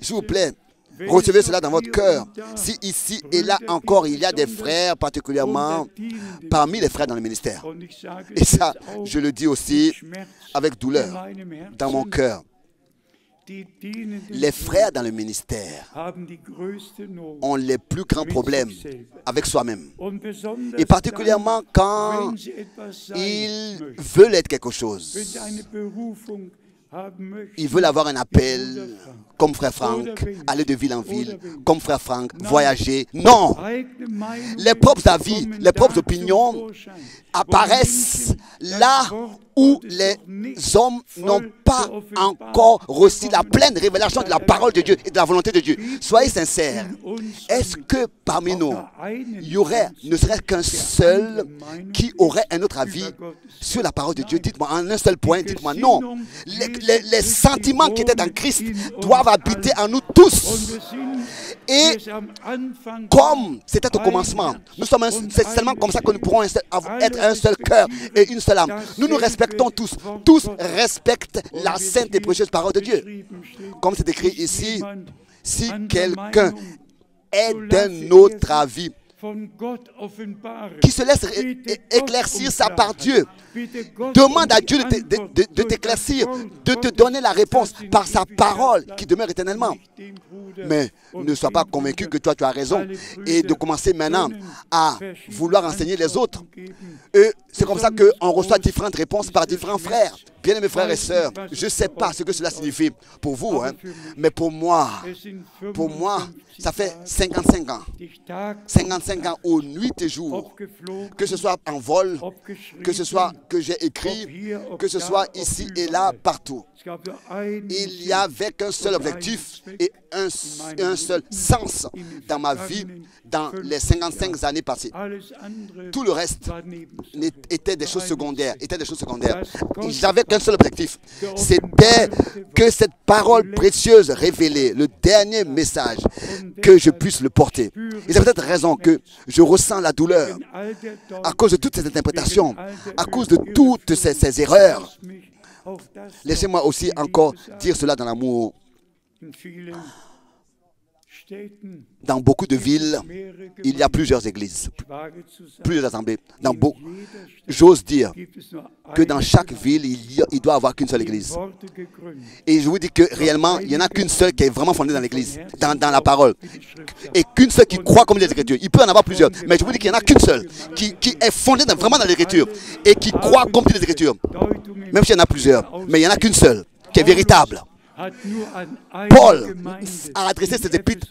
S'il vous plaît, recevez cela dans votre cœur. Si ici et là encore, il y a des frères, particulièrement parmi les frères dans le ministère. Et ça, je le dis aussi avec douleur dans mon cœur. Les frères dans le ministère ont les plus grands problèmes avec soi-même. Et particulièrement quand ils veulent être quelque chose. Ils veulent avoir un appel, comme frère Franck, aller de ville en ville, comme frère Franck, voyager. Non! Les propres avis, les propres opinions apparaissent là où les hommes n'ont pas encore reçu la pleine révélation de la parole de Dieu et de la volonté de Dieu. Soyez sincères. Est-ce que parmi nous, il y aurait ne serait-ce qu'un seul qui aurait un autre avis sur la parole de Dieu? Dites-moi, en un seul point, dites-moi non. Les sentiments qui étaient en Christ doivent habiter en nous tous. Et comme c'était au commencement, c'est seulement comme ça que nous pourrons être un seul cœur et une seule âme. Nous nous respectons tous. Tous respectent la sainte et précieuse parole de Dieu. Comme c'est écrit ici, si quelqu'un est d'un autre avis, qui se laisse éclaircir ça par Dieu. Demande à Dieu de t'éclaircir, de te donner la réponse par sa parole qui demeure éternellement. Mais ne sois pas convaincu que toi tu as raison et de commencer maintenant à vouloir enseigner les autres. Et c'est comme ça qu'on reçoit différentes réponses par différents frères. Bien-aimés frères et sœurs, je ne sais pas ce que cela signifie pour vous, hein, mais pour moi, ça fait 55 ans. 55 ans aux nuits et jours, que ce soit en vol, que ce soit que j'ai écrit, que ce soit ici et là, partout. Il n'y avait qu'un seul objectif et un seul sens dans ma vie dans les 55 années passées. Tout le reste était des choses secondaires. J'avais qu'un seul objectif. C'était que cette parole précieuse révélée, le dernier message, que je puisse le porter. Et c'est peut-être raison que je ressens la douleur à cause de toutes ces interprétations, à cause de toutes ces erreurs. Laissez-moi aussi encore dire cela dans l'amour. Dans beaucoup de villes, il y a plusieurs églises, plusieurs assemblées. J'ose dire que dans chaque ville, il doit y avoir qu'une seule église. Et je vous dis que réellement, il n'y en a qu'une seule qui est vraiment fondée dans l'église, dans la parole. Et qu'une seule qui croit comme les Écritures. Il peut y en avoir plusieurs, mais je vous dis qu'il n'y en a qu'une seule qui est fondée vraiment dans l'Écriture et qui croit comme les Écritures. Même s'il y en a plusieurs, mais il n'y en a qu'une seule qui est véritable. Paul a adressé ses épîtres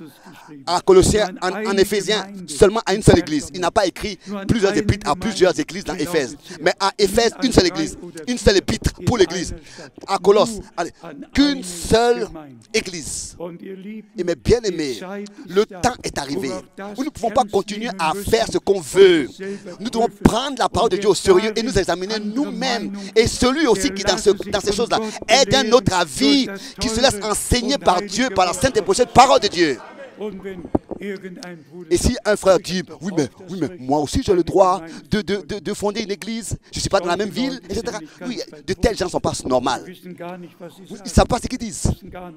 à Colossiens, en Éphésiens, seulement à une seule église. Il n'a pas écrit plusieurs épîtres à plusieurs églises dans Éphèse. Mais à Éphèse, une seule église, une seule épître pour l'église. À Colosse, qu'une seule église. Et mes bien-aimés, le temps est arrivé. Nous ne pouvons pas continuer à faire ce qu'on veut. Nous devons prendre la parole de Dieu au sérieux et nous examiner nous-mêmes. Et celui aussi qui, dans ces choses-là, est d'un autre avis, qui se laisse enseigner par Dieu, par la sainte et précieuse parole de Dieu. Et si un frère dit, oui mais moi aussi j'ai le droit de fonder une église, je ne suis pas dans la même ville, etc. Oui, de tels gens ne sont pas normaux. Ils ne savent pas ce qu'ils disent.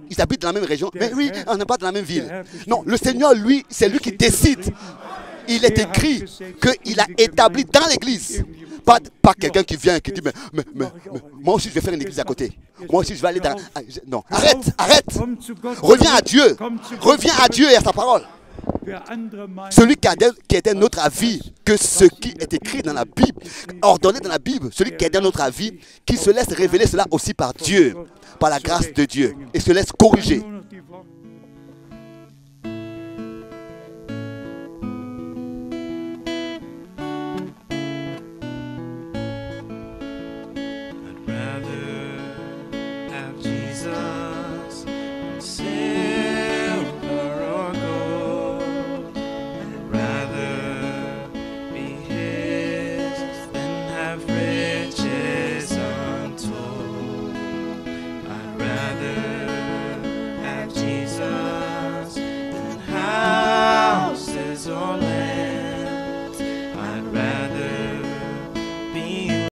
Ils habitent dans la même région, mais oui, on n'est pas dans la même ville. Non, le Seigneur, lui, c'est lui qui décide. Il est écrit qu'il a établi dans l'église. Pas quelqu'un qui vient et qui dit, mais moi aussi je vais faire une église à côté. Moi aussi je vais aller dans... Non, arrête. Reviens à Dieu et à sa parole. Celui qui est d'un autre avis que ce qui est écrit dans la Bible, ordonné dans la Bible, celui qui est d'un autre avis, qui se laisse révéler cela aussi par Dieu, par la grâce de Dieu, et se laisse corriger.